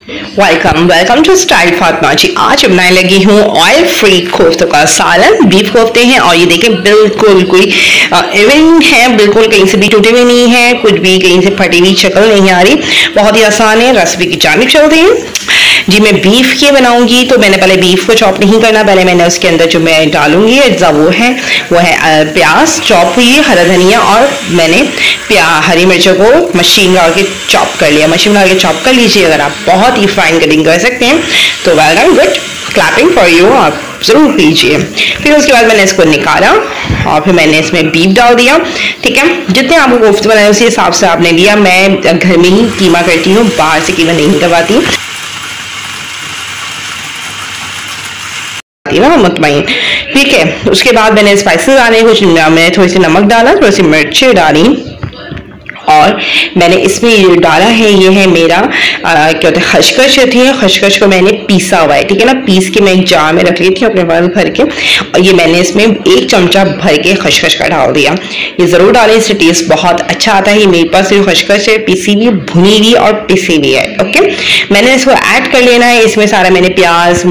Welcome to style Fatima जी। आज बनाने लगी हूँ ऑयल फ्री कोफ्तों का सालन। बीफ कोफ्ते हैं और ये देखें बिल्कुल कोई इवन है, बिल्कुल कहीं से भी टूटे हुए नहीं है, कुछ भी कहीं से फटी हुई शक्ल नहीं आ रही। बहुत ही आसान है, रेसिपी की जानिब चलते हैं जी। मैं बीफ की बनाऊंगी तो मैंने पहले बीफ को चॉप नहीं करना, पहले मैंने उसके अंदर जो मैं डालूंगी अज्जा वो है प्याज चॉप हुई, हरा धनिया और मैंने हरी मिर्चों को मशीन लगा के चॉप कर लिया। मशीन लगा के चॉप कर लीजिए, अगर आप बहुत ही फाइन कटिंग कर सकते हैं तो well done, good, clapping for you, आप जरूर कीजिए। फिर उसके बाद मैंने इसको निकाला और फिर मैंने इसमें बीफ डाल दिया। ठीक है, जितने आपको कोफ्ते बनाए उसी हिसाब से आपने लिया। मैं घर में ही कीमा करती हूँ, बाहर से कीमा नहीं करवाती ना, मुतमईन। ठीक है, उसके बाद मैंने स्पाइसेस डाले, कुछ मैंने थोड़ी सी नमक डाला, थोड़ी सी मिर्ची डाली और मैंने इसमें ये डाला है, ये है मेरा क्या होता है खशखश होती है। खशखश को मैंने पीसा हुआ है, ठीक है ना, पीस के मैं एक जार में रख ली थी अपने पास भर के, और ये मैंने इसमें 1 चमचा भर के खशखश का डाल दिया। ये जरूर डालें, इससे टेस्ट बहुत अच्छा आता है। ये मेरे पास जो खशखश है पिसी हुई, भुनी हुई और पिसी हुई है। ओके, मैंने इसको ऐड कर लेना है। इसमें सारा मैंने प्याज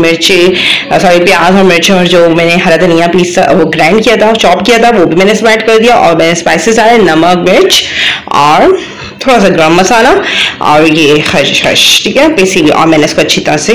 और मिर्च और जो मैंने हरा धनिया वो ग्राइंड किया था, चॉप किया था, वो भी मैंने इसमें ऐड कर दिया। और मैंने स्पाइसेस डाले, नमक, मिर्च और थोड़ा सा गरम मसाला और ये खशखश, ठीक है, पिसी हुई, और मैंने इसको अच्छी तरह से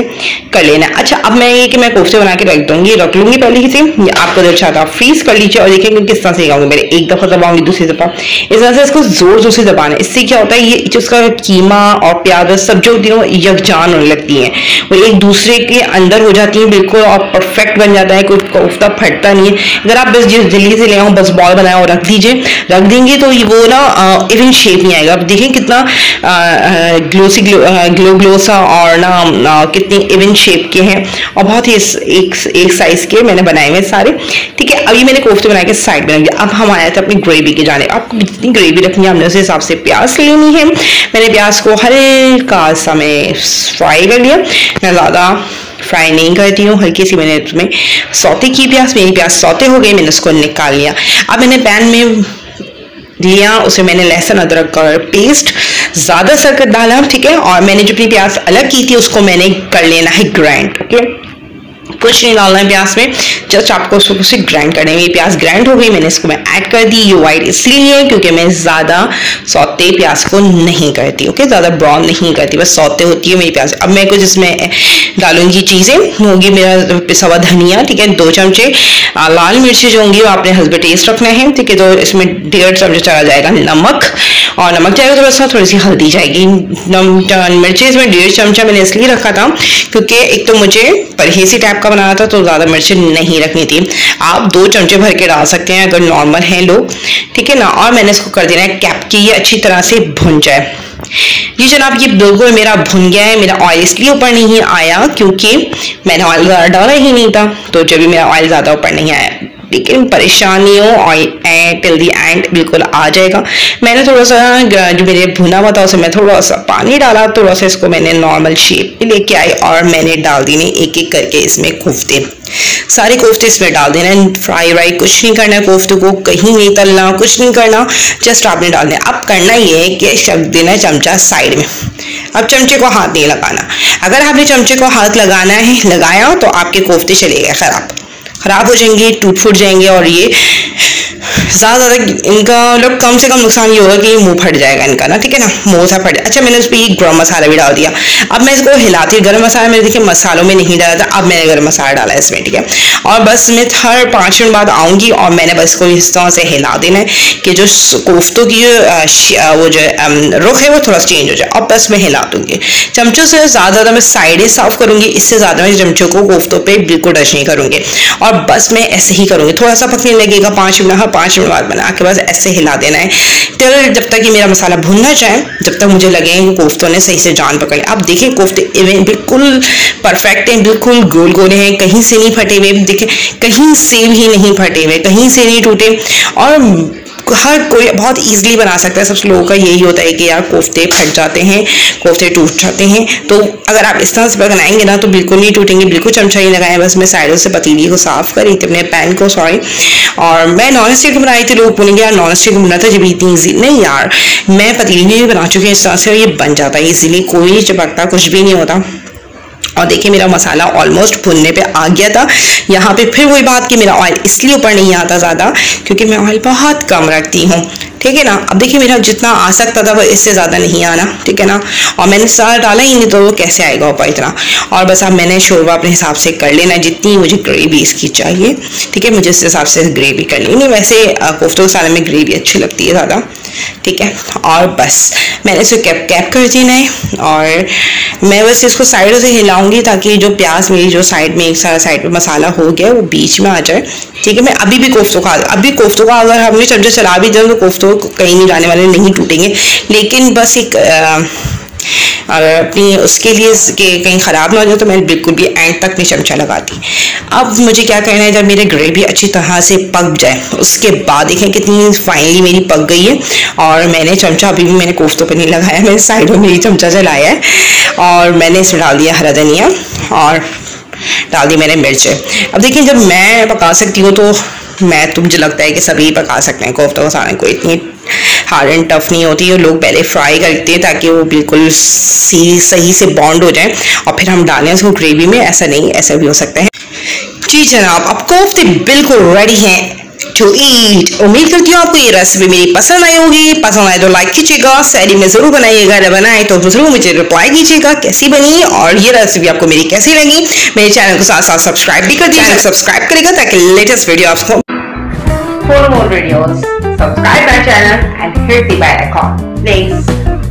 कर लेना। अच्छा, अब मैं ये कि मैं कोफ्ते बना के रख लूंगी पहले से। आपको जब चाहता फ्रीज कर लीजिए और देखिए किस तरह से लगाऊंगी। मैंने एक दफा दबाऊंगी, दूसरी दफा इस तरह से इसको जोर जोर से दबाना। इससे क्या होता है, ये जो उसका कीमा और प्याज सब जो होती है यकजान होने लगती है, वो एक दूसरे के अंदर हो जाती है बिल्कुल, और परफेक्ट बन जाता है, कोई कोफ्ता फटता नहीं है। अगर आप बस जल्दी से ले आओ, बस बॉल बनाओ और रख देंगे तो वो ना इवन शेप नहीं आएगा। देखिए कितना ग्लो सा और ना कितनी इवन शेप के हैं और बहुत ही एक साइज के मैंने बनाए हुए सारे। ठीक है, अभी मैंने कोफ्ते बनाए के साइड में रख दिया। अब हम आए थे अपनी ग्रेवी के जाने। आपको जितनी ग्रेवी रखनी है हमने उस हिसाब से प्याज लेनी है। मैंने प्याज को हल्का सा मैं फ्राई कर लिया, मैं ज़्यादा फ्राई नहीं करती हूँ, हल्की सी मैंने उसमें सौते की प्याज। मेरी प्याज सौते हो गई, मैंने उसको निकाल लिया। अब मैंने पैन में लिया, उसमें मैंने लहसुन अदरक का पेस्ट ज्यादा सरकत डाला, ठीक है, और मैंने जो अपनी प्याज अलग की थी उसको मैंने कर लेना है ग्राइंड। ओके, कुछ नहीं डालना है प्याज में, जस्ट आपको उसको ग्राइंड करना है। ये प्याज ग्राइंड हो गई, मैंने इसको मैं ऐड कर दी। ये वाइट इसलिए क्योंकि मैं ज्यादा सौते प्याज को नहीं करती, ओके, ज्यादा ब्राउन नहीं करती, बस सौते होती है मेरी प्याज। अब मैं कुछ इसमें डालूंगी चीजें, होगी मेरा पिसा हुआ धनिया, ठीक है, 2 चमचे। लाल मिर्ची जो होंगी वो आपने हस्ब टेस्ट रखना है, ठीक है, तो इसमें 1.5 चमचे चला जाएगा नमक, और नमक जाएगा थोड़ा सा, थोड़ी सी हल्दी जाएगी। मिर्ची इसमें 1.5 चमचा मैंने इसलिए रखा था क्योंकि एक तो मुझे परहेजी टाइप का बनाना था तो ज्यादा मिर्ची नहीं रखनी थी। आप 2 चमचे भर के डाल सकते हैं अगर नॉर्मल हैं लोग, ठीक है ना। और मैंने इसको कर देना है कैप की, ये अच्छी तरह से भुन जाए। जी जनाब, ये बिल्कुल मेरा भुन गया है। मेरा ऑयल इसलिए ऊपर नहीं आया क्योंकि मैंने ऑयल ज़्यादा डाला ही नहीं था, तो जब भी मेरा ऑयल ज़्यादा ऊपर नहीं आया, लेकिन परेशानियों और टिल दी एंड बिल्कुल आ जाएगा। मैंने थोड़ा सा जो मेरे भुना हुआ था उसमें थोड़ा सा पानी डाला, थोड़ा सा इसको मैंने नॉर्मल शेप में लेके आई और मैंने डाल दी एक एक करके इसमें कोफ्ते, सारे कोफ्ते इसमें डाल देना। फ्राई कुछ नहीं करना है, कोफ्ते को कहीं नहीं तलना, कुछ नहीं करना, जस्ट आपने डालना है। अब करना ये है कि शक देना चमचा साइड में। अब चमचे को हाथ नहीं लगाना, अगर आपने चमचे को हाथ लगाना है, लगाया तो आपके कोफ्ते चले गए खराब हो जाएंगे, टूट फूट जाएंगे, और ये ज़्यादा इनका मतलब कम से कम नुकसान ये होगा कि मुंह फट जाएगा इनका ना, ठीक है ना, मुंह सा फट। अच्छा, मैंने उस पर एक गरम मसाला भी डाल दिया। अब मैं इसको हिलाती हूँ। गरम मसाला मैंने देखिए मसालों में नहीं डाला था, अब मैंने गरम मसाला डाला इसमें, ठीक है। और बस मैं हर 5 मिनट बाद आऊँगी और मैंने बस इसको इस तरह से हिला देना है कि जो कोफ्तों की वो जो रुख है वो थोड़ा सा चेंज हो जाए, और बस मैं हिला दूँगी। चमचों से ज़्यादा मैं साइडें साफ करूँगी, इससे ज़्यादा मैं चमचों को कोफ्तों पर बिल्कुल टच नहीं करूँगी, और बस मैं ऐसे ही करूँगी। थोड़ा सा पकने लगेगा 5 मिनट, 5 मिनट बाद बना के बस ऐसे हिला देना है टिल जब तक कि मेरा मसाला भुन ना जाए, जब तक मुझे लगे कि कोफ्तों ने सही से जान पकड़ी। अब देखिए कोफ्ते बिल्कुल परफेक्ट हैं, बिल्कुल गोल गोले हैं, कहीं से नहीं फटे हुए, देखिए कहीं से भी नहीं फटे हुए, कहीं से नहीं टूटे, और हर कोई बहुत ईजिली बना सकता है। सब लोगों का यही होता है कि यार कोफ्ते फट जाते हैं, कोफ्ते टूट जाते हैं। तो अगर आप इस तरह से बनाएंगे ना तो बिल्कुल नहीं टूटेंगे, बिल्कुल चमचा ही लगाएं। बस मैं साइडों से पतीली को साफ करी थी, अपने पैन को, सॉरी। और मैं नॉन स्टिक बनाई थी। लोग बोलेंगे यार नॉन स्टिक बना था जब इतनी ईजी। नहीं यार, मैं पतीली में भी बना चुकी हूँ इस तरह से, और ये बन जाता है इजीली, कोई नहीं चिपकता, कुछ भी नहीं होता। और देखिए मेरा मसाला ऑलमोस्ट भुनने पे आ गया था। यहाँ पे फिर वही बात कि मेरा ऑयल इसलिए ऊपर नहीं आता ज़्यादा क्योंकि मैं ऑयल बहुत कम रखती हूँ, ठीक है ना। अब देखिए मेरा जितना आ सकता था वो इससे ज़्यादा नहीं आना, ठीक है ना। और मैंने सारा डाला ही नहीं तो वो कैसे आएगा ऊपर इतना। और बस अब मैंने शोरबा अपने हिसाब से कर लेना, जितनी मुझे ग्रेवी इसकी चाहिए, ठीक है, मुझे इस हिसाब से ग्रेवी कर लेनी। वैसे कोफ्तों के सालन में ग्रेवी अच्छी लगती है ज़्यादा, ठीक है। और बस मैंने इसे कैप कर देना है और मैं बस इसको साइडों से हिलाऊंगी ताकि जो प्याज मेरी जो साइड में एक सारा साइड पे मसाला हो गया वो बीच में आ जाए, ठीक है। मैं अभी भी कोफ्तों का अगर हमने चमचा चला भी दिया तो कोफ्तों कहीं नहीं जाने वाले, नहीं टूटेंगे। लेकिन बस एक अगर अपनी उसके लिए कहीं ख़राब ना हो जाए तो मैं बिल्कुल भी एंड तक नहीं चमचा लगाती। अब मुझे क्या करना है, जब मेरी ग्रेवी अच्छी तरह से पक जाए उसके बाद देखें कितनी फाइनली मेरी पक गई है। और मैंने चमचा अभी भी मैंने कोफ्तों पे नहीं लगाया, मैंने साइडों में ही चमचा चलाया है। और मैंने इसमें डाल दिया हरा धनिया और डाल दी मैंने मिर्चें। अब देखिए जब मैं पका सकती हूँ तो मुझे लगता है कि सभी पका सकते हैं कोफ्तों का सालन, कोई इतनी हार्ड एंड टफ नहीं होती है। लोग पहले फ्राई करते हैं ताकि वो बिल्कुल सही से बॉन्ड हो जाए और फिर हम डालें उसको ग्रेवी में। ऐसा नहीं, ऐसा भी हो सकता है। जी जनाब, अब कोफ्ते बिल्कुल रेडी हैं टू ईट। उम्मीद करती हूँ आपको ये रेसिपी मेरी पसंद आई होगी। पसंद आए तो लाइक कीजिएगा, सैरी में जरूर बनाइएगा, अगर बनाए तो जरूर मुझे रिप्लाई कीजिएगा कैसी बनी और ये रेसिपी आपको मेरी कैसी लगी। मेरे चैनल को साथ साथ सब्सक्राइब भी कर दीजिए, सब्सक्राइब करेगा ताकि लेटेस्ट वीडियो आपको। For more videos, subscribe my channel and hit the bell icon, please.